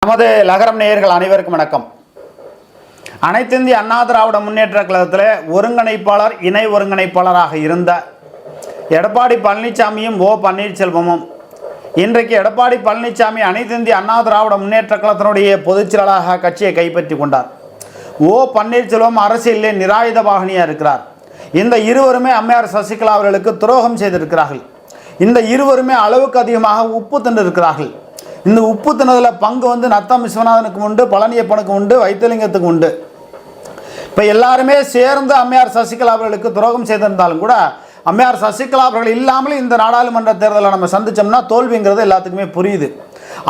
நமது லகரம் நேயர்கள் அனைவருக்கும் வணக்கம். அனைத்து இந்திய அண்ணா திராவிட முன்னேற்ற கழகத்தில் ஒருங்கிணைப்பாளர் இணை ஒருங்கிணைப்பாளராக இருந்த எடப்பாடி பழனிசாமியும் ஓ பன்னீர்செல்வமும் இன்றைக்கு எடப்பாடி பழனிசாமி அனைத்து இந்திய அண்ணா திராவிட முன்னேற்ற கழகத்தினுடைய பொதுச் செயலாளராக கட்சியை கைப்பற்றி கொண்டார். ஓ பன்னீர்செல்வம் அரசியலிலே நிராயுத பாகனியாக இருக்கிறார். இந்த இருவருமே அம்மையார் சசிகலா அவர்களுக்கு துரோகம் செய்திருக்கிறார்கள். இந்த இருவருமே அளவுக்கு அதிகமாக உப்பு தின்றிருக்கிறார்கள். இந்த உப்பு தினதில் பங்கு நத்தம் விஸ்வநாதனுக்கு உண்டு, பழனியப்பனுக்கு உண்டு, வைத்தியலிங்கத்துக்கு உண்டு. இப்போ எல்லாருமே சேர்ந்து அம்மையார் சசிகலா அவர்களுக்கு துரோகம் செய்திருந்தாலும் கூட அம்மையார் சசிகலா அவர்கள் இல்லாமல் இந்த நாடாளுமன்ற தேர்தலை நம்ம சந்திச்சோம்னா தோல்விங்கிறது எல்லாத்துக்குமே புரியுது.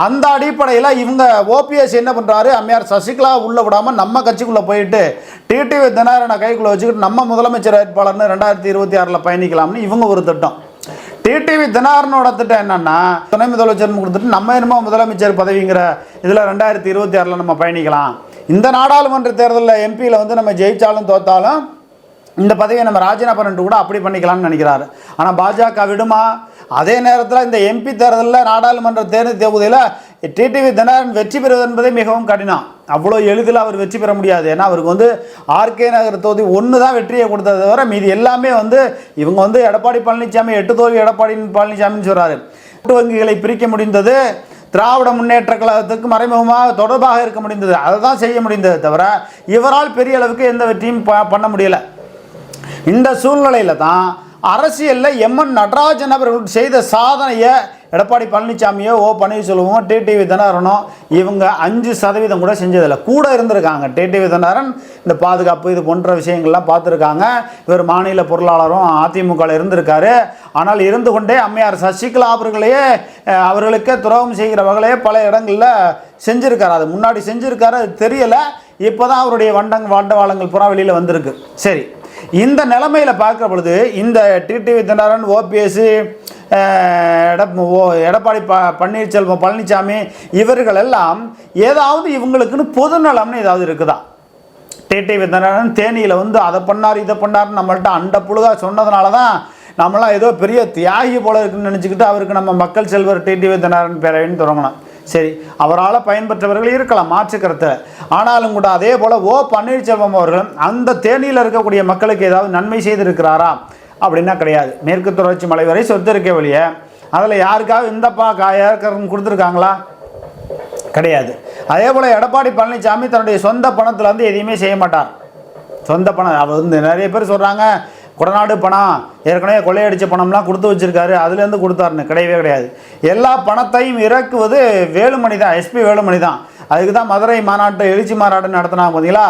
அந்த அடிப்படையில் இவங்க ஓபிஎஸ் என்ன பண்ணுறாரு, அம்மையார் சசிகலா உள்ளே விடாமல் நம்ம கட்சிக்குள்ளே போயிட்டு டிடிவி தினகரனை கைக்குள்ளே வச்சுக்கிட்டு நம்ம முதலமைச்சர் வேட்பாளர்னு 2026 பயணிக்கலாம்னு இவங்க ஒரு திட்டம். டிடிவி தினகரனோட திட்டம் என்னன்னா, துணை முதலமைச்சர் கொடுத்துட்டு நம்ம என்னமோ முதலமைச்சர் பதவிங்கிற இதில் 2026 நம்ம பயணிக்கலாம். இந்த நாடாளுமன்ற தேர்தலில் எம்பியில் நம்ம ஜெயிச்சாலும் தோத்தாலும் இந்த பதவியை நம்ம ராஜினாமா பண்ணிட்டு கூட அப்படி பண்ணிக்கலாம்னு நினைக்கிறாரு. ஆனால் பாஜக விடுமா? அதே நேரத்தில் இந்த எம்பி தேர்தலில் நாடாளுமன்ற தேர்தல் தொகுதியில் டிடிவி தினகரன் வெற்றி பெறுவது என்பதே மிகவும் கடினம். அவ்வளோ எளிதில் அவர் வெற்றி பெற முடியாது. ஏன்னா அவருக்கு ஆர்கே நகர் தொகுதி ஒன்று தான் வெற்றியை கொடுத்ததை தவிர மீதி எல்லாமே இவங்க எடப்பாடி பழனிசாமி 8 தோல்வி எடப்பாடி பழனிசாமின்னு சொல்கிறாரு. கூட்டு வங்கிகளை பிரிக்க முடிந்தது, திராவிட முன்னேற்ற கழகத்துக்கு மறைமுகமாக தொடர்பாக இருக்க முடிந்தது, அதை தான் செய்ய முடிந்தது தவிர இவரால் பெரிய அளவுக்கு எந்த வெற்றியும் பண்ண முடியலை. இந்த சூழ்நிலையில் தான் அரசியலில் எம்என் நடராஜன் அவர்கள் செய்த சாதனையை எடப்பாடி பழனிசாமியோ ஓ பன்னீர்செல்வமோ டிடிவி தினகரனோ இவங்க 5% கூட செஞ்சதில்லை. கூட இருந்திருக்காங்க. டிடிவி தினகரன் இந்த பாதுகாப்பு இது போன்ற விஷயங்கள்லாம் பார்த்துருக்காங்க. இவர் மாநில பொருளாளரும் அதிமுகவில் இருந்திருக்காரு. ஆனால் இருந்து கொண்டே அம்மையார் சசிகலா அவர்களையே அவர்களுக்கே துரோகம் செய்கிற வகையிலே பல இடங்களில் செஞ்சுருக்காரு. அது முன்னாடி செஞ்சுருக்காரு, அது தெரியலை. இப்போ தான் அவருடைய வண்டவாளங்கள் புறா வெளியில் வந்திருக்கு. சரி, இந்த நிலைமையில் பார்க்குற பொழுது இந்த டிடிவி தினகரன், ஓபிஎஸ், எடப்பாடி பன்னீர்செல்வம், பழனிசாமி இவர்கள் எல்லாம் ஏதாவது இவங்களுக்குன்னு பொதுநலம்னு ஏதாவது இருக்குதா? டிடிவி தினகரன் தேனியில் அதை பண்ணார் இதை பண்ணார் நம்மள்ட்ட அண்ட புழுகா சொன்னதுனால தான் நம்மளாம் ஏதோ பெரிய தியாகி போல இருக்குன்னு நினச்சிக்கிட்டு அவருக்கு நம்ம மக்கள் செல்வர் டிடிவி தினகரன் பேரவைன்னு தொடங்கணும். சரி, அவரால் பயன்பெற்றவர்கள் இருக்கலாம், மாற்று கருத்து. ஆனாலும் கூட அதே போல் ஓ பன்னீர்செல்வம் அவர்கள் அந்த தேனியில் இருக்கக்கூடிய மக்களுக்கு ஏதாவது நன்மை செய்திருக்கிறாரா அப்படின்னா கிடையாது. மேற்கு தொடர்ச்சி மலை வரை சொத்து இருக்க வழியே அதில் யாருக்காவது இந்தப்பா யாருக்காரன் கொடுத்துருக்காங்களா? கிடையாது. அதே போல் எடப்பாடி பழனிசாமி தன்னுடைய சொந்த பணத்தில் எதையுமே செய்ய மாட்டார். சொந்த பணம் அவர் நிறைய பேர் சொல்கிறாங்க கொடநாடு பணம் ஏற்கனவே கொள்ளையடித்த பணம்லாம் கொடுத்து வச்சுருக்காரு, அதுலேருந்து கொடுத்தாருன்னு. கிடையவே கிடையாது. எல்லா பணத்தையும் இறக்குவது வேலுமணி தான், எஸ்பி வேலுமணி தான். அதுக்கு தான் மதுரை மாநாட்டு எழுச்சி மாநாடு நடத்தினாங்க பார்த்தீங்களா?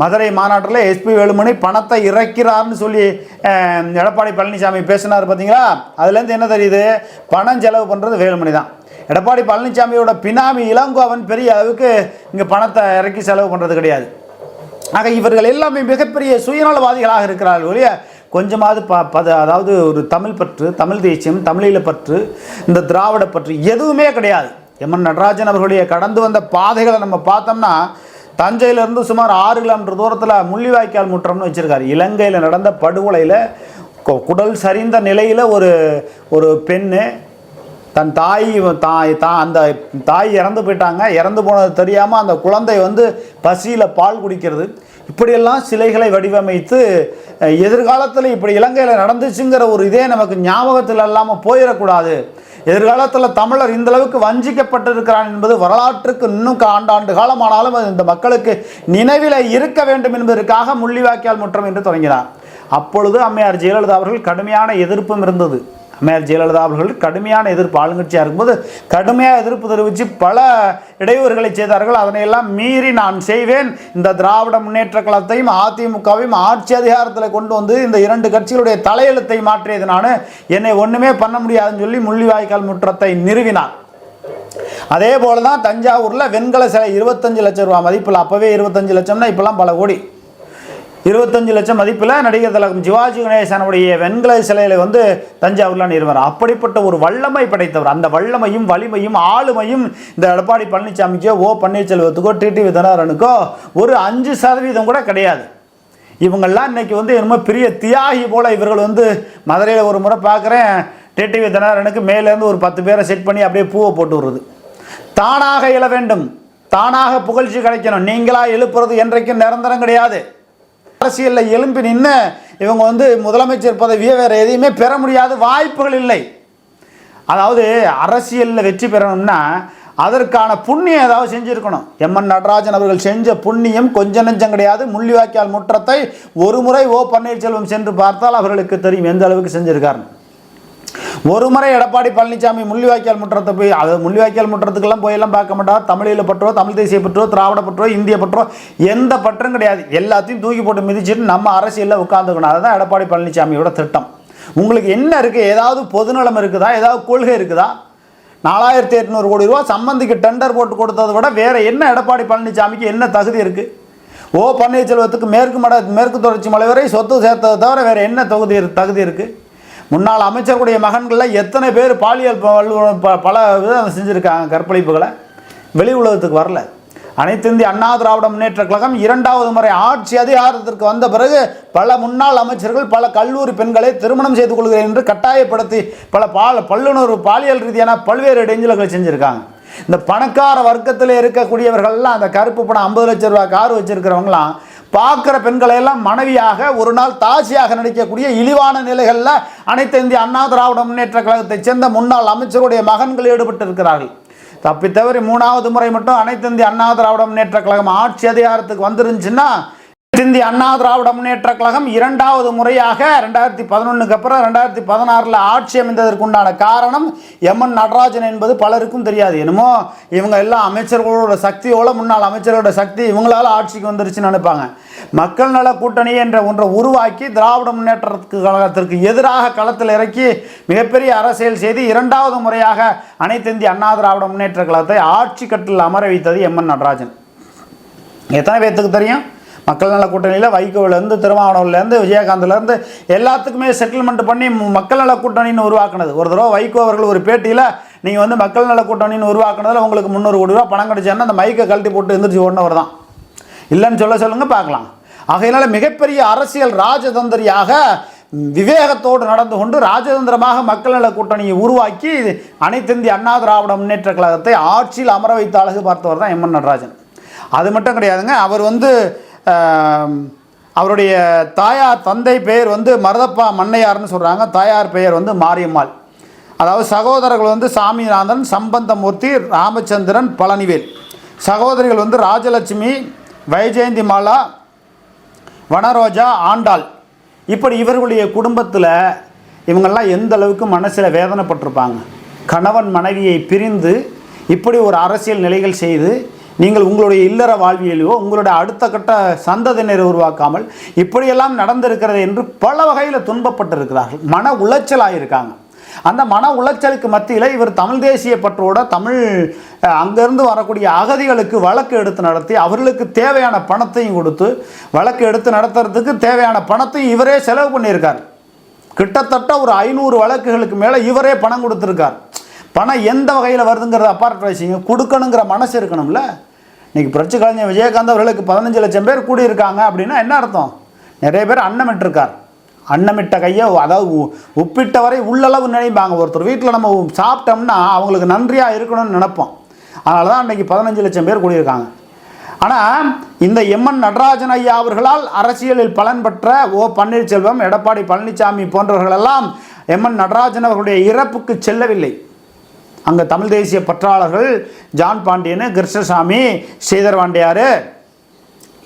மதுரை மாநாட்டில் எஸ்பி வேலுமணி பணத்தை இறக்கிறார்னு சொல்லி எடப்பாடி பழனிசாமி பேசினார் பார்த்தீங்களா? அதுலேருந்து என்ன தெரியுது? பணம் செலவு பண்ணுறது வேலுமணி தான். எடப்பாடி பழனிசாமியோட பினாமி இளங்கோவன் பெரிய அளவுக்கு இங்கே பணத்தை இறக்கி செலவு பண்ணுறது கிடையாது. ஆக இவர்கள் எல்லாமே மிகப்பெரிய சுயநலவாதிகளாக இருக்கிறார்கள் ஒழிய கொஞ்சமாவது அதாவது ஒரு தமிழ் பற்று, தமிழ் தேசியம், தமிழீழ பற்று, இந்த திராவிட பற்று எதுவுமே கிடையாது. எம்என் நடராஜன் அவர்களுடைய கடந்து வந்த பாதைகளை நம்ம பார்த்தோம்னா தஞ்சையிலேருந்து சுமார் 6 கிலோமீட்டர் தூரத்தில் முள்ளிவாய்க்கால் முற்றம்னு வச்சுருக்காரு. இலங்கையில் நடந்த படுகொலையில் குடல் சரிந்த நிலையில் ஒரு பெண்ணு தன் அந்த தாய் இறந்து போயிட்டாங்க. இறந்து போனது தெரியாமல் அந்த குழந்தை பசியில் பால் குடிக்கிறது. இப்படியெல்லாம் சிலைகளை வடிவமைத்து எதிர்காலத்தில் இப்படி இலங்கையில் நடந்துச்சுங்கிற ஒரு இதே நமக்கு ஞாபகத்தில் இல்லாமல் போயிடக்கூடாது. எதிர்காலத்தில் தமிழர் இந்தளவுக்கு வஞ்சிக்கப்பட்டிருக்கிறான் என்பது வரலாற்றுக்கு இன்னும் ஆண்டாண்டு காலமானாலும் இந்த மக்களுக்கு நினைவில் இருக்க வேண்டும் என்பதற்காக முள்ளிவாய்க்கால் முற்றம் என்று தொடங்கினார். அப்பொழுது அம்மையார் ஜெயலலிதா அவர்கள் கடுமையான எதிர்ப்பும் இருந்தது. அம்மையார் ஜெயலலிதா அவர்கள் கடுமையான எதிர்ப்பு, ஆளுங்கட்சியாக இருக்கும்போது கடுமையாக எதிர்ப்பு தெரிவித்து பல இடையூறுகளை செய்தார்கள். அதனையெல்லாம் மீறி நான் செய்வேன், இந்த திராவிட முன்னேற்ற கழகத்தையும் அதிமுகவையும் ஆட்சி அதிகாரத்தில் கொண்டு இந்த 2 கட்சிகளுடைய தலையெழுத்தை மாற்றியது நான், என்னை ஒன்றுமே பண்ண முடியாதுன்னு சொல்லி முள்ளிவாய்க்கால் முற்றத்தை நிறுவினார். அதே போல தான் தஞ்சாவூரில் வெண்கல சிலை 25 லட்சம் ரூபா மதிப்பில், அப்போவே 25 லட்சம்னா இப்போலாம் பல கோடி, 25 லட்சம் மதிப்பில் நடிகர் திலகம் சிவாஜி கணேசனுடைய வெண்கல சிலையில் தஞ்சாவூரில் நிறுவனர். அப்படிப்பட்ட ஒரு வல்லமை படைத்தவர். அந்த வல்லமையும் வலிமையும் ஆளுமையும் இந்த எடப்பாடி பழனிசாமிக்கோ ஓ பன்னீர்செல்வத்துக்கோ டிடிவி தினகரனுக்கோ ஒரு 5% கூட கிடையாது. இவங்கெல்லாம் இன்றைக்கி என்னமோ பெரிய தியாகி போல் இவர்கள் மதுரையில் ஒரு முறை பார்க்குறேன், டிடிவி தினகரனுக்கு மேலேருந்து ஒரு 10 பேரை செட் பண்ணி அப்படியே பூவை போட்டு விடுறது. தானாக இயல வேண்டும், தானாக புகழ்ச்சி கிடைக்கணும். நீங்களா எழுப்புறது என்றைக்கும் நிரந்தரம் கிடையாது. அரசியலில் எழும்பி நின்று இவங்க வந்து முதலமைச்சர் பதவியை வேறு எதையுமே பெற முடியாது, வாய்ப்புகள் இல்லை. அதாவது அரசியலில் வெற்றி பெறணும்னா அதற்கான புண்ணியம் ஏதாவது செஞ்சுருக்கணும். எம்என் நடராஜன் அவர்கள் செஞ்ச புண்ணியம் கொஞ்ச நெஞ்சம் கிடையாது. முள்ளிவாய்க்கால் முற்றத்தை ஒரு முறை ஓ பன்னீர்செல்வம் சென்று பார்த்தால் அவர்களுக்கு தெரியும் எந்த அளவுக்கு செஞ்சுருக்காருன்னு. ஒரு முறை எடப்பாடி பழனிசாமி முள்ளிவாய்க்கால் முற்றத்தை போய், அது முள்ளிவாய்க்கால் முற்றத்துக்கெல்லாம் போயெல்லாம் பார்க்க மாட்டார். தமிழில் பற்றோ, தமிழ் தேசிய பற்றோ, திராவிட பற்றோ, இந்திய பற்றோ எந்த பற்றும் கிடையாது. எல்லாத்தையும் தூக்கி போட்டு மிதிச்சுட்டு நம்ம அரசியலில் உட்காந்துக்கணும். அதுதான் எடப்பாடி பழனிசாமியோட திட்டம். உங்களுக்கு என்ன இருக்குது? ஏதாவது பொதுநலம் இருக்குதா? ஏதாவது கொள்கை இருக்குதா? 4800 கோடி ரூபா சம்பந்திக்கு டெண்டர் போட்டு கொடுத்ததை விட வேறு என்ன எடப்பாடி பழனிசாமிக்கு என்ன தகுதி இருக்குது? ஓ பன்னீர்செல்வத்துக்கு மேற்கு தொடர்ச்சி மலை வரை சொத்து சேர்த்ததை தவிர வேறு என்ன தகுதி இருக்குது? முன்னாள் அமைச்சர்களுடைய மகன்களில் எத்தனை பேர் பாலியல் பல விதம் செஞ்சுருக்காங்க, கற்பழிப்புகளை, வெளி உலகத்துக்கு வரல. அனைத்து இந்திய அண்ணா திராவிட முன்னேற்ற கழகம் 2வது முறை ஆட்சி அதிகாரத்திற்கு வந்த பிறகு பல முன்னாள் அமைச்சர்கள் பல கல்லூரி பெண்களை திருமணம் செய்து கொள்கிறேன் என்று கட்டாயப்படுத்தி பல்லுணர்வு பாலியல் ரீதியான பல்வேறு இடைஞ்சல்களை செஞ்சுருக்காங்க. இந்த பணக்கார வர்க்கத்தில் இருக்கக்கூடியவர்கள்லாம் அந்த கருப்பு பணம் 50 லட்சம் ரூபா கார் வச்சுருக்கிறவங்களாம் பார்க்குற பெண்களை எல்லாம் மனைவியாக ஒரு நாள் தாசியாக நடிக்கக்கூடிய இழிவான நிலைகளில் அனைத்து இந்திய அண்ணா திராவிட முன்னேற்ற கழகத்தைச் சேர்ந்த முன்னாள் அமைச்சருடைய மகன்கள் ஈடுபட்டு இருக்கிறார்கள். தப்பி தவறி 3வது முறை மட்டும் அனைத்து இந்திய அண்ணா திராவிட முன்னேற்ற கழகம் ஆட்சி அதிகாரத்துக்கு வந்துருந்துச்சுன்னா இந்திய அண்ணா திராவிட முன்னேற்ற கழகம் 2வது முறையாக 2011க்கு அப்புறம் 2016 ஆட்சி அமைந்ததற்குண்டான காரணம் எம்என் நடராஜன் என்பது பலருக்கும் தெரியாது. என்னமோ இவங்க எல்லாம் அமைச்சர்களோட சக்தியோட, முன்னாள் அமைச்சர்களோட சக்தி இவங்களால ஆட்சிக்கு வந்துருச்சுன்னு நினைப்பாங்க. மக்கள் நல கூட்டணி என்ற ஒன்றை உருவாக்கி திராவிட முன்னேற்ற கழகத்திற்கு எதிராக களத்தில் இறக்கி மிகப்பெரிய அரசியல் செய்து 2வது முறையாக அனைத்து இந்திய அண்ணா திராவிட முன்னேற்ற கழகத்தை ஆட்சி கட்டில் அமர வைத்தது எம்என் நடராஜன். எத்தனை பேர்த்துக்கு தெரியும்? மக்கள் நல கூட்டணியில் வைகோவிலேருந்து, திருமாவளவன்லேருந்து, விஜயகாந்த்லேருந்து எல்லாத்துக்குமே செட்டில்மெண்ட் பண்ணி மக்கள் நல கூட்டணின்னு உருவாக்குனது. ஒரு தடவை வைகோ அவர்கள் ஒரு பேட்டியில் நீங்கள் வந்து மக்கள் நல கூட்டணின்னு உருவாக்குனதில் உங்களுக்கு 300 கோடி ரூபா பணம் கிடைச்சாங்கன்னா அந்த மைக்கை கழட்டி போட்டு எந்திரிச்சு ஓடினவர் தான். இல்லைன்னு சொல்லுங்கள் பார்க்கலாம். ஆகையினால மிகப்பெரிய அரசியல் ராஜதந்திரியாக விவேகத்தோடு நடந்து கொண்டு ராஜதந்திரமாக மக்கள் நல கூட்டணியை உருவாக்கி அனைத்து இந்திய அண்ணா திராவிட முன்னேற்ற கழகத்தை ஆட்சியில் அமர வைத்த அழகு பார்த்தவர் தான் எம்என் நடராஜன். அது மட்டும் கிடையாதுங்க. அவர் வந்து அவருடைய தந்தை பெயர் வந்து மருதப்பா மண்ணையார்னு சொல்கிறாங்க. தாயார் பெயர் வந்து மாரியம்மாள். அதாவது சகோதரர்கள் வந்து சாமிநாதன், சம்பந்தமூர்த்தி, ராமச்சந்திரன், பழனிவேல். சகோதரிகள் வந்து ராஜலட்சுமி, வைஜெயந்தி மாலா, வனரோஜா, ஆண்டாள். இப்படி இவர்களுடைய குடும்பத்தில் இவங்கெல்லாம் எந்த அளவுக்கு மனசில் வேதனைப்பட்டிருப்பாங்க. கணவன் மனைவியை பிரிந்து இப்படி ஒரு அரசியல் நிலைகள் செய்து நீங்கள் உங்களுடைய இல்லற வாழ்வியலையோ உங்களுடைய அடுத்த கட்ட சந்ததியினரை உருவாக்காமல் இப்படியெல்லாம் நடந்திருக்கிறது என்று பல வகையில் துன்பப்பட்டிருக்கிறார்கள். மன உளைச்சலாயிருக்காங்க. அந்த மன உளைச்சலுக்கு மத்தியில் இவர் தமிழ் தேசிய பற்றோட அங்கேருந்து வரக்கூடிய அகதிகளுக்கு வழக்கு எடுத்து நடத்தி அவர்களுக்கு தேவையான பணத்தையும் கொடுத்து வழக்கு எடுத்து நடத்துறதுக்கு தேவையான பணத்தையும் இவரே செலவு பண்ணியிருக்கார். கிட்டத்தட்ட ஒரு 500 வழக்குகளுக்கு மேலே இவரே பணம் கொடுத்துருக்கார். பணம் எந்த வகையில் வருதுங்கிறத அப்பார்ட் வச்சுங்க, கொடுக்கணுங்கிற மனசு இருக்கணும்ல. இன்றைக்கி புரட்சி கலைஞர் விஜயகாந்த் அவர்களுக்கு 15 லட்சம் பேர் கூடியிருக்காங்க அப்படின்னா என்ன அர்த்தம்? நிறைய பேர் அன்னமிட்டிருக்கார். அன்னமிட்ட கையை, அதாவது உப்பிட்டவரை உள்ளளவு நினைப்பாங்க. ஒருத்தர் வீட்டில் நம்ம சாப்பிட்டோம்னா அவங்களுக்கு நன்றியாக இருக்கணும்னு நினைப்போம். அதனால தான் அன்றைக்கி 15 லட்சம் பேர் கூடியிருக்காங்க. ஆனால் இந்த எம்என் நடராஜன் ஐயா அவர்களால் அரசியலில் பலன் பெற்ற ஓ பன்னீர்செல்வம், எடப்பாடி பழனிசாமி போன்றவர்களெல்லாம் எம்என் நடராஜன் அவர்களுடைய இறப்புக்கு செல்லவில்லை. அங்கே தமிழ் தேசிய பற்றாளர்கள் ஜான் பாண்டியன், கிருஷ்ணசாமி, ஸ்ரீதர் வாண்டியார்,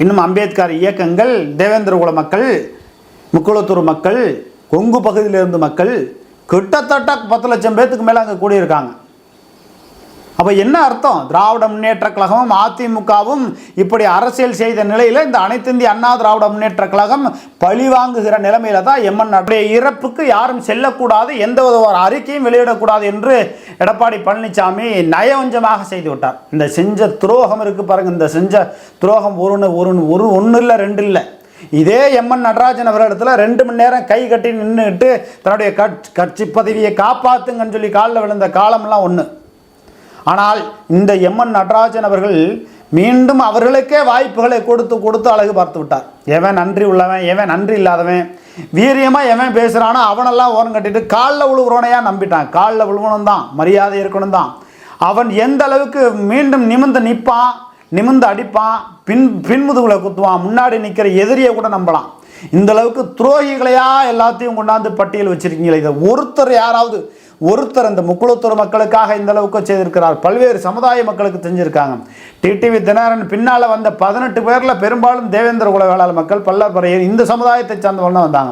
இன்னும் அம்பேத்கர் இயக்கங்கள், தேவேந்திரகுல மக்கள், முக்குளத்தூர் மக்கள், கொங்கு பகுதியிலிருந்து மக்கள் கிட்டத்தட்ட 10 லட்சம் பேர்த்துக்கு மேலே அங்கே கூடியிருக்காங்க. அப்போ என்ன அர்த்தம்? திராவிட முன்னேற்ற கழகமும் அதிமுகவும் இப்படி அரசியல் செய்த நிலையில் இந்த அனைத்து இந்திய அண்ணா திராவிட முன்னேற்ற கழகம் பழி வாங்குகிற நிலைமையில தான் எம்என் இறப்புக்கு யாரும் செல்லக்கூடாது, எந்த ஒரு அறிக்கையும் வெளியிடக்கூடாது என்று எடப்பாடி பழனிசாமி நயவஞ்சமாக செய்து விட்டார். இந்த செஞ்ச துரோகம் இருக்கு பாருங்க. இந்த செஞ்ச துரோகம் ஒன்று இல்லை, 2 இல்லை. இதே எம்என் நடராஜன் அவரிடத்துல 2 மணி நேரம் கை கட்டி நின்றுட்டு தன்னுடைய கட்சி பதவியை காப்பாத்துங்கன்னு சொல்லி காலில் விழுந்த காலம்லாம் ஒன்று. ஆனால் இந்த எம்என் நடராஜன் அவர்கள் மீண்டும் அவர்களுக்கே வாய்ப்புகளை கொடுத்து அழகு பார்த்து விட்டார். எவன் நன்றி உள்ளவன், எவன் நன்றி இல்லாதவன், வீரியமாக எவன் பேசுகிறானோ அவனெல்லாம் ஓரம் கட்டிட்டு காலில் விழுவுறவனையாக நம்பிட்டான். காலில் விழுவணும் தான், மரியாதை இருக்கணும் தான். அவன் எந்த அளவுக்கு மீண்டும் நிமிர்ந்து நிற்பான், நிமிந்து அடிப்பான், பின்முதுகுல குத்துவான், முன்னாடி நிற்கிற எதிரியை கூட நம்பலாம். இந்த அளவுக்கு துரோகிகளையா எல்லாத்தையும் கொண்டாந்து பட்டியல் வச்சிருக்கீங்களே. இதை ஒருத்தர் இந்த முக்குளத்தூர் மக்களுக்காக இந்த அளவுக்கு செய்திருக்கிறார். பல்வேறு சமுதாய மக்களுக்கு செஞ்சிருக்காங்க. டிடிவி தினகரன் பின்னால் வந்த 18 பேரில் பெரும்பாலும் தேவேந்திர குல வேளாளர் மக்கள், பல்லப்பறையர், இந்த சமுதாயத்தை சார்ந்தவர்கள் வந்தாங்க.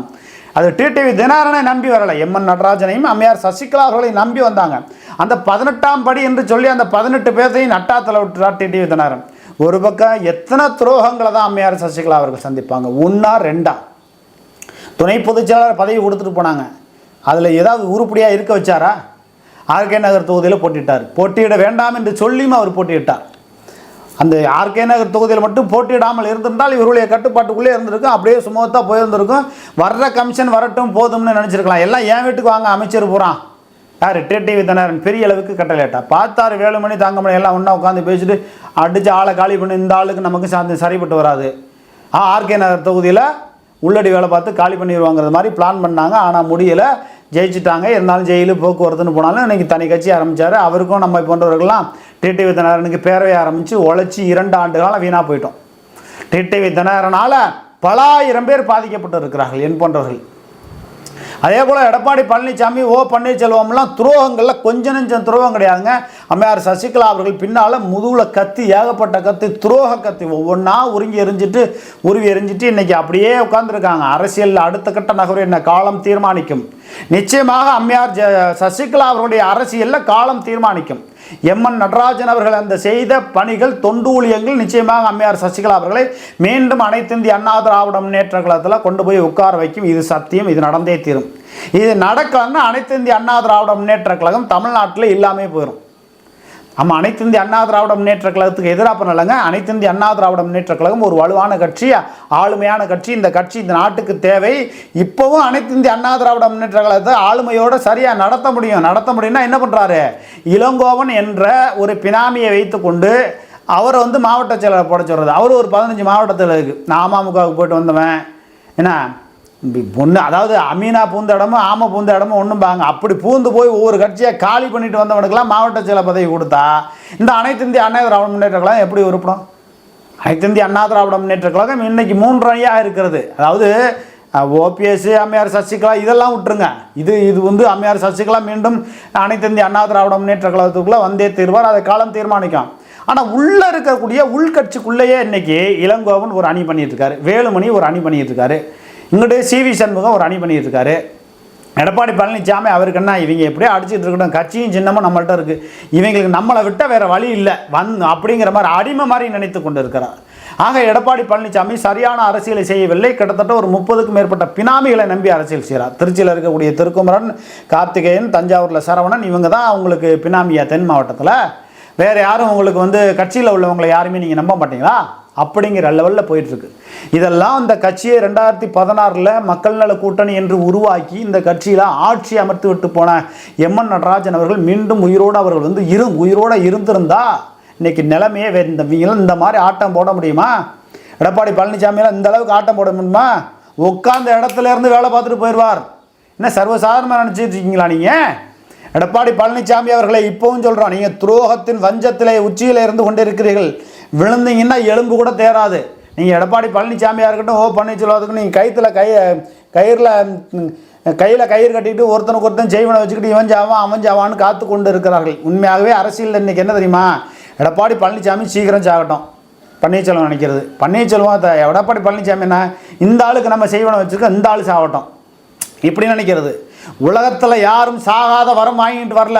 அது டிடிவி தினகரனை நம்பி வரலை, எம்என் நடராஜனையும் அம்மையார் சசிகலா அவர்களையும் நம்பி வந்தாங்க. அந்த 18ஆம் படி என்று சொல்லி அந்த 18 பேர்த்தையும் நட்டாத்தில் விட்டுறார் டிடிவி தினகரன். ஒரு பக்கம் எத்தனை துரோகங்களை தான் அம்மையார் சசிகலா அவர்கள் சந்திப்பாங்க. 1ஆ 2ஆ துணை பொதுச்செயலாளர் பதவி கொடுத்துட்டு போனாங்க. அதில் ஏதாவது உருப்படியாக இருக்க வச்சாரா? ஆர்கே நகர் தொகுதியில் போட்டிட்டார். போட்டியிட வேண்டாம் என்று சொல்லியும் அவர் போட்டியிட்டார். அந்த ஆர்கே நகர் தொகுதியில் மட்டும் போட்டியிடாமல் இருந்திருந்தால் இவருடைய கட்டுப்பாட்டுக்குள்ளே இருந்திருக்கும். அப்படியே சுமூகத்தாக போயிருந்திருக்கும். வர்ற கமிஷன் வரட்டும் போதும்னு நினச்சிருக்கலாம். எல்லாம் என் வீட்டுக்கு வாங்க அமைச்சர் போகிறான். யார்? டிடிவி தினகரன் பெரிய அளவுக்கு கட்டளையிட்டா. பார்த்தாரு வேலுமணி தங்கமணி எல்லாம் ஒன்றா உட்காந்து பேசிட்டு அடித்து ஆளை காலி பண்ணி இந்த ஆளுக்கு நமக்கு சரிப்பட்டு வராது. ஆர்கே நகர் தொகுதியில் உள்ளடி வேலை பார்த்து காலி பண்ணிடுவாங்கிறது மாதிரி பிளான் பண்ணாங்க. ஆனால் முடியலை, ஜெயிச்சிட்டாங்க. இருந்தாலும் ஜெயிலு போக்குவரத்துன்னு போனாலும் இன்றைக்கி தனி கட்சி ஆரம்பித்தார். அவருக்கும் நம்ம போன்றவர்கள்லாம் டிடிவி தினகரனுக்கு பேரவை ஆரம்பித்து உழைச்சி 2 ஆண்டு காலம் வீணாக போயிட்டோம். டிடிவி தினகரனால் பல ஆயிரம் பேர் பாதிக்கப்பட்டு இருக்கிறார்கள் என் போன்றவர்கள். அதே போல் எடப்பாடி பழனிசாமி, ஓ பன்னீர்செல்வம்லாம் துரோகங்களில் கொஞ்சம் நெஞ்சம் துரோகம் கிடையாதுங்க. அம்மையார் சசிகலா அவர்கள் பின்னால் முதுகில் கத்தி, ஏகப்பட்ட கத்தி, துரோக கத்தி ஒவ்வொன்றா உருவி எரிஞ்சிட்டு இன்றைக்கி அப்படியே உட்காந்துருக்காங்க. அரசியலில் அடுத்த கட்ட நகரம் என்ன காலம் தீர்மானிக்கும். நிச்சயமாக அம்மையார் சசிகலா அவர்களுடைய அரசியலில் காலம் தீர்மானிக்கும். எம்என் நடராஜன் அவர்கள் அந்த செய்த பணிகள், தொண்டு ஊழியங்கள் நிச்சயமாக அம்மையார் சசிகலா அவர்களை மீண்டும் அனைத்து இந்திய அண்ணா திராவிட முன்னேற்ற கழகத்தில் கொண்டு போய் உட்கார வைக்கும். இது சத்தியம், இது நடந்தே தீரும். இது நடக்கலன்னா அனைத்து இந்திய அண்ணா திராவிட முன்னேற்ற கழகம் தமிழ்நாட்டில் இல்லாமல் போயிடும். ஆமாம், அனைத்து இந்திய அண்ணா திராவிட முன்னேற்ற கழகத்துக்கு எதிராக பண்ணலைங்க. அனைத்து இந்திய அண்ணா திராவிட முன்னேற்ற கழகம் ஒரு வலுவான கட்சி, ஆளுமையான கட்சி. இந்த கட்சி இந்த நாட்டுக்கு தேவை. இப்போவும் அனைத்து இந்திய அண்ணா திராவிட முன்னேற்ற கழகத்தை ஆளுமையோடு சரியாக நடத்த முடியும்னா என்ன பண்ணுறாரு? இளங்கோவன் என்ற ஒரு பினாமியை வைத்து கொண்டு அவரை மாவட்ட செயலர் போட சொல்கிறது. அவர் ஒரு 15 மாவட்டத்தில் இருக்குது. நான் அமமுகவுக்கு போய்ட்டு வந்தவன் என்ன பொண்ணு, அதாவது அமீனா பூந்த இடமும் ஆமை பூந்த இடமும் ஒன்றும்பாங்க. அப்படி பூந்து போய் ஒவ்வொரு கட்சியை காலி பண்ணிட்டு வந்தவனுக்கெல்லாம் மாவட்ட செயலர் பதவி கொடுத்தா இந்த அனைத்து இந்திய அண்ணா திராவிட முன்னேற்ற கழகம் எப்படி உருப்படும்? அனைத்து இந்திய அண்ணா திராவிட முன்னேற்ற கழகம் இன்னைக்கு 3 அணியாக இருக்கிறது. அதாவது ஓபிஎஸ், அம்மையார் சசிகலா இதெல்லாம் விட்டுருங்க. இது அம்மையார் சசிகலா மீண்டும் அனைத்து இந்திய அண்ணா திராவிட முன்னேற்ற கழகத்துக்குள்ளே வந்தே தீர்வார். அதை காலம் தீர்மானிக்கும். ஆனால் உள்ளே இருக்கக்கூடிய உள்கட்சிக்குள்ளேயே இன்னைக்கு இளங்கோவன் ஒரு அணி பண்ணிட்டு இருக்காரு, வேலுமணி ஒரு அணி பண்ணிட்டு இருக்காரு, இங்கிட்டு சிவி சண்முகம் ஒரு அணி பண்ணிட்டு இருக்காரு. எடப்பாடி பழனிசாமி அவருக்கு என்ன, இவங்க எப்படியோ அடிச்சுட்டு இருக்கட்டும், கட்சியும் சின்னமும் நம்மள்ட்ட இருக்குது, இவங்களுக்கு நம்மளை விட்டால் வேறு வழி இல்லை அப்படிங்கிற மாதிரி அடிமை மாதிரி நினைத்து கொண்டு இருக்கிறார். ஆக எடப்பாடி பழனிசாமி சரியான அரசியலை செய்யவில்லை. கிட்டத்தட்ட ஒரு 30க்கும் மேற்பட்ட பினாமிகளை நம்பி அரசியல் செய்கிறார். திருச்சியில் இருக்கக்கூடிய திருக்குமரன், கார்த்திகேயன், தஞ்சாவூரில் சரவணன், இவங்க தான் அவங்களுக்கு பினாமியா. தென் மாவட்டத்தில் வேறு யாரும் உங்களுக்கு கட்சியில் உள்ளவங்களை யாருமே நீங்கள் நம்ப மாட்டீங்களா? அப்படிங்கிற லெவலில் போயிட்டுருக்கு. இதெல்லாம் இந்த கட்சியை 2016 மக்கள் நல கூட்டணி என்று உருவாக்கி இந்த கட்சியில் ஆட்சி அமர்த்தி விட்டு போன எம்என் நடராஜன் அவர்கள் மீண்டும் உயிரோடு அவர்கள் உயிரோடு இருந்திருந்தா இன்னைக்கு நிலைமையே இந்த மாதிரி ஆட்டம் போட முடியுமா? எடப்பாடி பழனிசாமியெல்லாம் இந்த அளவுக்கு ஆட்டம் போட முடியுமா? உட்கார்ந்த இடத்துல இருந்து வேலை பார்த்துட்டு போயிடுவார். என்ன சர்வசாதாரணமாக நினச்சிட்டு இருக்கீங்களா நீங்கள்? எடப்பாடி பழனிசாமி அவர்களை இப்போவும் சொல்கிறோம், நீங்கள் துரோகத்தின் வஞ்சத்திலே உச்சியில் இருந்து கொண்டு இருக்கிறீர்கள். விழுந்தீங்கன்னா எலும்பு கூட தேராது. நீங்கள் எடப்பாடி பழனிசாமியாக இருக்கட்டும், ஓ பன்னீர்செல்வத்துக்கு நீங்கள் கையில் கயிறு கட்டிட்டு ஒருத்தனுக்கு ஒருத்தன் செய்வனை வச்சுக்கிட்டு இவன் ஜாவான் அவன் ஜாவான்னு காத்து கொண்டு இருக்கிறார்கள். உண்மையாகவே அரசியல் இன்றைக்கி என்ன தெரியுமா? எடப்பாடி பழனிசாமி சீக்கிரம் சாகட்டும் பன்னீர்செல்வம் நினைக்கிறது. பன்னீர்செல்வம் எடப்பாடி பழனிசாமி என்ன, இந்த ஆளுக்கு நம்ம செய்வனை வச்சுருக்க, இந்த ஆள் சாகட்டும் இப்படி நினைக்கிறது. உலகத்தில் யாரும் சாகாத வரம் வாங்கிட்டு வரல.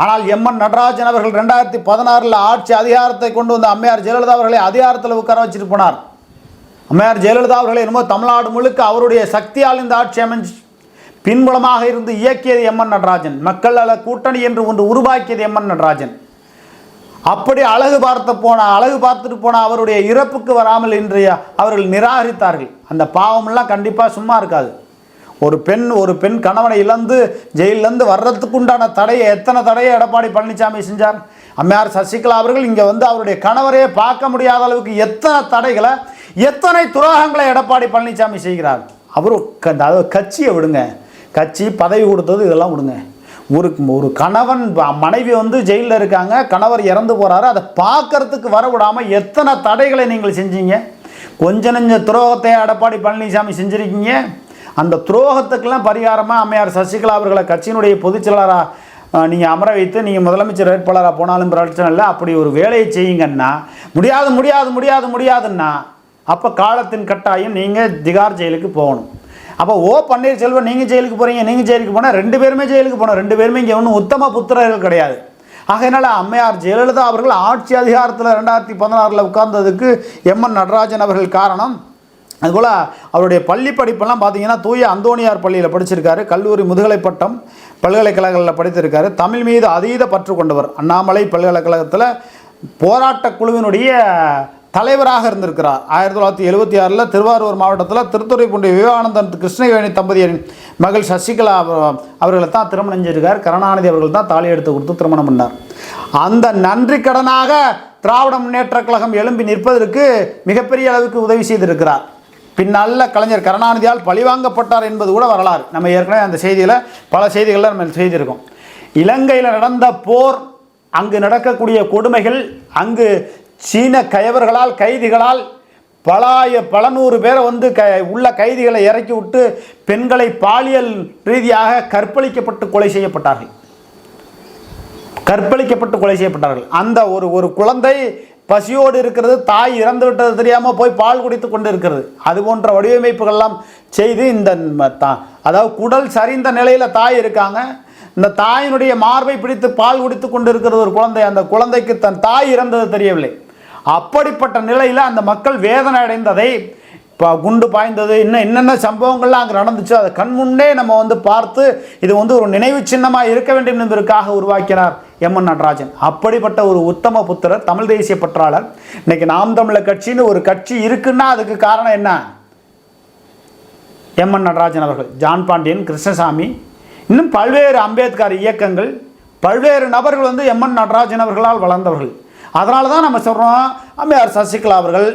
ஆனால் எம்என் நடராஜன் அவர்கள் 2016 ஆட்சி அதிகாரத்தை கொண்டு வந்த அம்மையார் ஜெயலலிதா அவர்களை அதிகாரத்தில் உட்கார வச்சுட்டு போனார். அம்மையார் ஜெயலலிதா அவர்களை என்னமோ தமிழ்நாடு முழுக்க அவருடைய சக்தியால் இந்த ஆட்சி அமைஞ்சு பின்புலமாக இருந்து இயக்கியது எம்என் நடராஜன். மக்கள் நல கூட்டணி என்று ஒன்று உருவாக்கியது எம்என் நடராஜன். அப்படி அழகு பார்த்துட்டு போன அவருடைய இறப்புக்கு வராமல் இன்றைய அவர்கள் நிராகரித்தார்கள். அந்த பாவமெல்லாம் கண்டிப்பாக சும்மா இருக்காது. ஒரு பெண் கணவனை இழந்து ஜெயிலிருந்து வர்றதுக்கு உண்டான எத்தனை தடையை எடப்பாடி பழனிசாமி செஞ்சார். அம்மையார் சசிகலா அவர்கள் இங்கே அவருடைய கணவரையே பார்க்க முடியாத அளவுக்கு எத்தனை தடைகளை, எத்தனை துரோகங்களை எடப்பாடி பழனிசாமி செய்கிறார். அதாவது கட்சியை விடுங்க, கட்சி பதவி கொடுத்தது இதெல்லாம் விடுங்க. ஒரு கணவன் மனைவி வந்து ஜெயிலில் இருக்காங்க, கணவர் இறந்து போகிறாரு, அதை பார்க்கறதுக்கு வர விடாமல் எத்தனை தடைகளை நீங்கள் செஞ்சீங்க. கொஞ்ச நெஞ்ச துரோகத்தை எடப்பாடி பழனிசாமி செஞ்சுருக்கீங்க. அந்த துரோகத்துக்கெல்லாம் பரிகாரமாக அம்மையார் சசிகலா அவர்களை கட்சியினுடைய பொதுச் செயலாளராக நீங்கள் அமர வைத்து நீங்கள் முதலமைச்சர் வேட்பாளராக போனாலும் பிரச்சனை இல்லை. அப்படி ஒரு வேலையை செய்யுங்கன்னா முடியாது முடியாது முடியாது முடியாதுன்னா அப்போ காலத்தின் கட்டாயம் நீங்கள் திகார் ஜெயிலுக்கு போகணும். அப்போ பன்னீர்செல்வம் நீங்கள் ஜெயிலுக்கு போகிறீங்க, நீங்கள் ஜெயிலுக்கு போனால் 2 பேருமே ஜெயிலுக்கு போனோம். 2 பேருமே இங்கே ஒன்றும் உத்தம புத்திரர்கள் கிடையாது. ஆகையினால அம்மையார் ஜெயலலிதா அவர்கள் ஆட்சி அதிகாரத்தில் 2016 உட்கார்ந்ததுக்கு எம்என் நடராஜன் அவர்கள் காரணம். அதுபோல் அவருடைய பள்ளி படிப்பெல்லாம் பார்த்தீங்கன்னா தூய அந்தோணியார் பள்ளியில் படிச்சிருக்காரு, கல்லூரி முதுகலை பட்டம் பல்கலைக்கழகங்களில் படித்திருக்காரு. தமிழ் மீது அதீத பற்று கொண்டவர். அண்ணாமலை பல்கலைக்கழகத்தில் போராட்ட குழுவினுடைய தலைவராக இருந்திருக்கிறார். 1976 திருவாரூர் மாவட்டத்தில் திருத்துறைப்பூண்டி விவேகானந்தன் கிருஷ்ணவேணி தம்பதியரின் மகள் சசிகலா அவர்களை தான் திருமணம் செஞ்சிருக்கார். கருணாநிதி அவர்கள் தான் தாலி எடுத்து கொடுத்து திருமணம் பண்ணார். அந்த நன்றி கடனாக திராவிட முன்னேற்ற கழகம் எழும்பி நிற்பதற்கு மிகப்பெரிய அளவுக்கு உதவி செய்திருக்கிறார். பின்னால கலைஞர் கருணாநிதியால் பழிவாங்கப்பட்டார் என்பது கூட வரலாறு. நம்ம ஏற்கனவே அந்த செய்தியில் பல செய்திகளில் நம்ம செய்திருக்கோம். இலங்கையில் நடந்த போர், அங்கு நடக்கக்கூடிய கொடுமைகள், அங்கு சீன கயவர்களால் கைதிகளால் பல நூறு பேரை வந்து உள்ள கைதிகளை இறக்கி விட்டு பெண்களை பாலியல் ரீதியாக கற்பழிக்கப்பட்டு கொலை செய்யப்பட்டார்கள். அந்த ஒரு குழந்தை பசியோடு இருக்கிறது, தாய் இறந்து விட்டது தெரியாமல் போய் பால் குடித்து கொண்டு இருக்கிறது. அது போன்ற வடிவமைப்புகள்லாம் செய்து இந்த அதாவது குடல் சரிந்த நிலையில் தாய் இருக்காங்க, இந்த தாயினுடைய மார்பை பிடித்து பால் குடித்து கொண்டு இருக்கிறது ஒரு குழந்தை. அந்த குழந்தைக்கு தன் தாய் இறந்தது தெரியவில்லை. அப்படிப்பட்ட நிலையில் அந்த மக்கள் வேதனை அடைந்ததை, குண்டு பாய்ந்தது, என்னென்ன சம்பவங்கள்லாம் அங்கே நடந்துச்சு, அதை கண்முன்னே நம்ம வந்து பார்த்து இது வந்து ஒரு நினைவு சின்னமாக இருக்க வேண்டும் என்பதற்காக உருவாக்கினார் எம்என் நடராஜன். அப்படிப்பட்ட ஒரு உத்தம புத்திரர், தமிழ் தேசிய பற்றாளர். இன்னைக்கு நாம் தமிழர் கட்சின்னு ஒரு கட்சி இருக்குன்னா அதுக்கு காரணம் என்ன? எம்என் நடராஜன் அவர்கள், ஜான் பாண்டியன், கிருஷ்ணசாமி, இன்னும் பல்வேறு அம்பேத்கர் இயக்கங்கள், பல்வேறு நபர்கள் வந்து எம்என் நடராஜன் அவர்களால் வளர்ந்தவர்கள். அதனால தான் நம்ம சொல்கிறோம், அம்மையார் சசிகலா அவர்கள்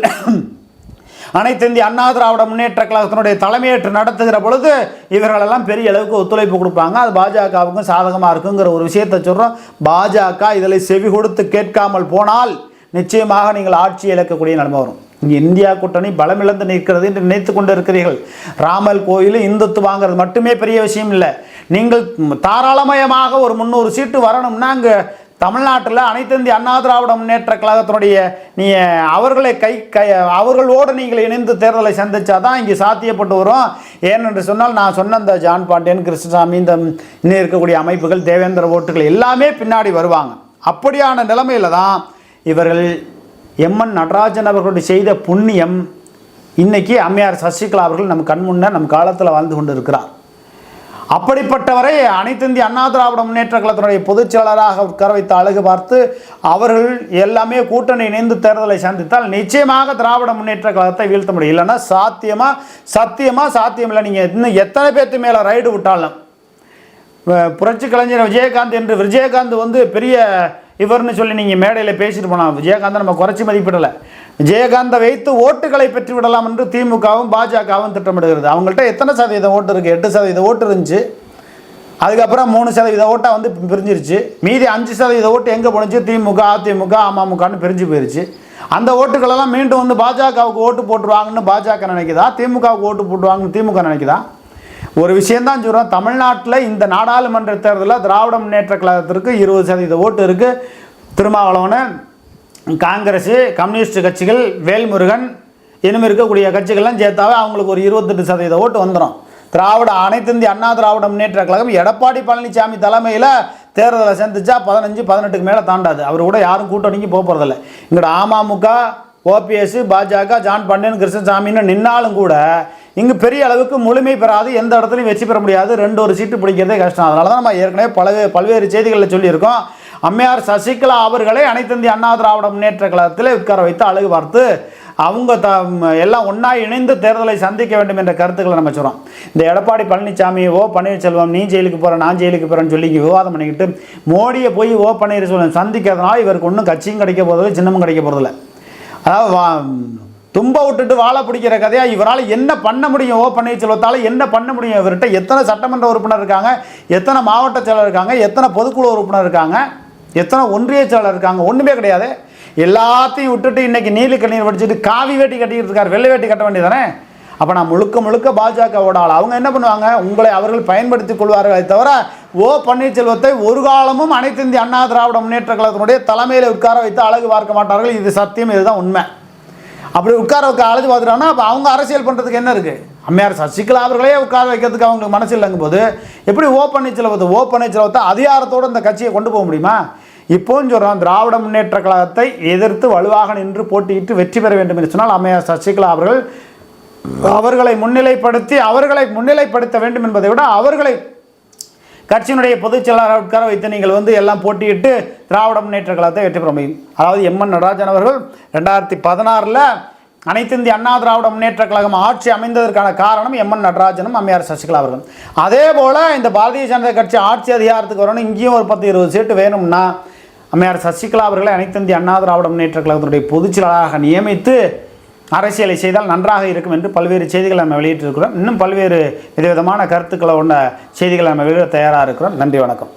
அனைத்து இந்திய அண்ணா திராவிட முன்னேற்ற கழகத்தினுடைய தலைமையேற்று நடத்துகிற பொழுது இவர்களெல்லாம் பெரிய அளவுக்கு ஒத்துழைப்பு கொடுப்பாங்க. அது பாஜகவுக்கும் சாதகமாக இருக்குங்கிற ஒரு விஷயத்தை சொல்கிறோம். பாஜக இதில் செவி கொடுத்து கேட்காமல் போனால் நிச்சயமாக நீங்கள் ஆட்சி இழக்கக்கூடிய நிலைமை வரும். இங்கே இந்தியா கூட்டணி பலமிழந்து நிற்கிறது என்று நினைத்து கொண்டு இருக்கிறீர்கள். ராமல் கோயில் இந்துத்துவாங்கிறது மட்டுமே பெரிய விஷயம் இல்லை. நீங்கள் தாராளமயமாக ஒரு 300 சீட்டு வரணும்னா அங்கே தமிழ்நாட்டில் அனைத்து இந்திய அண்ணா திராவிட முன்னேற்ற கழகத்தினுடைய அவர்களை அவர்களோடு நீங்கள் இணைந்து தேர்தலை சந்திச்சா தான் இங்கே சாத்தியப்பட்டு வரும். ஏனென்று சொன்னால் நான் சொன்ன இந்த ஜான் பாண்டியன், கிருஷ்ணசாமி, இந்த இன்னும் இருக்கக்கூடிய அமைப்புகள், தேவேந்திர ஓட்டுகள் எல்லாமே பின்னாடி வருவாங்க. அப்படியான நிலைமையில் தான் இவர்கள் எம்என் நடராஜன் அவர்களுடைய செய்த புண்ணியம் இன்னைக்கு அம்மையார் சசிகலா அவர்கள் நம் கண்முன்ன நம் காலத்தில் வாழ்ந்து கொண்டு இருக்கிறார். அப்படிப்பட்டவரை அனைத்து இந்திய அண்ணா திராவிட முன்னேற்ற கழகத்தினுடைய பொதுச் செயலாளராக உட்கார வைத்து அழகு பார்த்து அவர்கள் எல்லாமே கூட்டணி இணைந்து தேர்தலை சந்தித்தால் நிச்சயமாக திராவிட முன்னேற்ற கழகத்தை வீழ்த்த முடியும். இல்லைன்னா சத்தியமா சாத்தியம் இல்லை. நீங்கள் இன்னும் எத்தனை பேர்த்து மேலே ரைடு விட்டாலும் புரட்சி கலைஞர் விஜயகாந்த் என்று விஜயகாந்த் வந்து பெரிய இவர்னு சொல்லி நீங்கள் மேடையில் பேசிட்டு போனால் விஜயகாந்தை நம்ம குறைச்சி மதிப்பிடலை. விஜயகாந்தை வைத்து ஓட்டுகளை பெற்று விடலாம் என்று திமுகவும் பாஜகவும் திட்டமிடுகிறது. அவங்கள்ட்ட எத்தனை சதவீதம் ஓட்டு இருக்குது? 8% ஓட்டு இருந்துச்சு. அதுக்கப்புறம் 3% ஓட்டாக வந்து பிரிஞ்சிருச்சு. மீதி 5% ஓட்டு எங்கே போணுச்சு? திமுக, அதிமுக, அமமுகன்னு பிரிஞ்சு போயிருச்சு. அந்த ஓட்டுகளெல்லாம் மீண்டும் வந்து பாஜகவுக்கு ஓட்டு போட்டுருவாங்கன்னு பாஜக நினைக்குதா? திமுகவுக்கு ஓட்டு போட்டுருவாங்கன்னு திமுக நினைக்குதா? ஒரு விஷயந்தான் சொல்கிறோம், தமிழ்நாட்டில் இந்த நாடாளுமன்ற தேர்தலில் திராவிட முன்னேற்ற கழகத்திற்கு 20% ஓட்டு இருக்குது. திருமாவளவன், காங்கிரஸ், கம்யூனிஸ்ட் கட்சிகள், வேல்முருகன் இன்னும் இருக்கக்கூடிய கட்சிகள்லாம் சேர்த்தாவே அவங்களுக்கு ஒரு 28% ஓட்டு வந்துடும். அனைத்து இந்திய அண்ணா திராவிட முன்னேற்ற கழகம் எடப்பாடி பழனிசாமி தலைமையில் தேர்தலை சந்திச்சா 15-18க்கு மேலே தாண்டாது. அவர் கூட யாரும் கூட்டணிக்கு போகிறதில்ல. இங்கோட அமமுக, ஓபிஎஸ், பாஜக, ஜான் பாண்டியன், கிருஷ்ணசாமின்னு நின்னாலும் கூட இங்கு பெரிய அளவுக்கு முழுமை பெறாது, எந்த இடத்துலையும் வெற்றி பெற முடியாது. 2 சீட்டு பிடிக்கிறதே கஷ்டம். அதனால தான் நம்ம ஏற்கனவே பல்வேறு செய்திகளில் சொல்லியிருக்கோம். அம்மையார் சசிகலா அவர்களை அனைத்து இந்திய அண்ணா திராவிட முன்னேற்ற கழகத்தில் உட்கார வைத்து அழகு பார்த்து அவங்க எல்லாம் ஒன்றா இணைந்து தேர்தலை சந்திக்க வேண்டும் என்ற கருத்துக்களை நம்ம சொல்கிறோம். இந்த எடப்பாடி பழனிசாமி, பன்னீர்செல்வம், நீ ஜெயிலுக்கு போகிறேன், நான் ஜெயிலுக்கு போகிறேன்னு சொல்லி விவாதம் பண்ணிக்கிட்டு மோடியை போய் பன்னீர்செல்வம் சந்திக்கிறதுனால இவருக்கு ஒன்றும் கட்சியும் கிடைக்க போகிறதில்ல, சின்னமும் கிடைக்க போகிறதில்ல. அதாவது தும்ப விட்டுட்டு வாழை பிடிக்கிற கதையா இவரால் என்ன பண்ண முடியும்? ஓ பன்னீர்செல்வத்தால் என்ன பண்ண முடியும்? இவர்கிட்ட எத்தனை சட்டமன்ற உறுப்பினர் இருக்காங்க, எத்தனை மாவட்ட செயலர் இருக்காங்க, எத்தனை பொதுக்குழு உறுப்பினர் இருக்காங்க, எத்தனை ஒன்றிய செயலர் இருக்காங்க? ஒன்றுமே கிடையாது. எல்லாத்தையும் விட்டுட்டு இன்னைக்கு நீலி கண்ணீர் வடிச்சுட்டு காவி வேட்டி கட்டிக்கிட்டு இருக்கார். வெள்ளை வேட்டி கட்ட வேண்டியதானே? அப்போ நான் முழுக்க பாஜகவோட ஆள். அவங்க என்ன பண்ணுவாங்க? உங்களை அவர்கள் பயன்படுத்திக் கொள்வார்களே தவிர ஓ பன்னீர்செல்வத்தை ஒரு காலமும் அனைத்து இந்திய அண்ணா திராவிட முன்னேற்ற கழகத்தினுடைய தலைமையில் உட்கார வைத்து அழகு பார்க்க மாட்டார்கள். இது சத்தியம், இதுதான் உண்மை. அப்படி உட்கார வைக்க அழைச்சி பார்த்துட்டாங்கன்னா அப்போ அவங்க அரசியல் பண்ணுறதுக்கு என்ன இருக்குது? அம்மையார் சசிகலா அவர்களே உட்கார வைக்கிறதுக்கு அவங்களுக்கு மனசு இல்லைங்கும் போது எப்படி ஓ பன்னீர்செல்வத்தை அதிகாரத்தோடு இந்த கட்சியை கொண்டு போக முடியுமா? இப்போவும் சொல்கிறோம், திராவிட முன்னேற்ற கழகத்தை எதிர்த்து வலுவாக நின்று போட்டியிட்டு வெற்றி பெற வேண்டும் என்று சொன்னால் அம்மையார் சசிகலா அவர்களை முன்னிலைப்படுத்த வேண்டும் என்பதை விட அவர்களை கட்சியினுடைய பொதுச் செயலாளர் உட்கார வைத்து நீங்கள் எல்லாம் போட்டியிட்டு திராவிட முன்னேற்ற கழகத்தை வெற்றி பெற முடியும். அதாவது எம்.என். நடராஜன் அவர்கள் 2016 அனைத்து இந்திய அண்ணா திராவிட முன்னேற்ற கழகம் ஆட்சி அமைந்ததற்கான காரணம் எம்.என். நடராஜனும் அம்மையார் சசிகலா அவர்கள். அதே போல் இந்த பாரதிய ஜனதா கட்சி ஆட்சி அதிகாரத்துக்கு வரணும், இங்கேயும் ஒரு 10-20 சீட்டு வேணும்னா அம்மையார் சசிகலா அவர்களை அனைத்து இந்திய அண்ணா திராவிட முன்னேற்ற கழகத்தினுடைய பொதுச் செயலாளராக நியமித்து அரசியலை செய்தால் நன்றாக இருக்கும் என்று பல்வேறு செய்திகளை நம்ம வெளியிட்டிருக்கிறோம். இன்னும் பல்வேறு விதவிதமான கருத்துக்களை கொண்ட செய்திகளை நம்ம வெளியிட தயாராக இருக்கிறோம். நன்றி, வணக்கம்.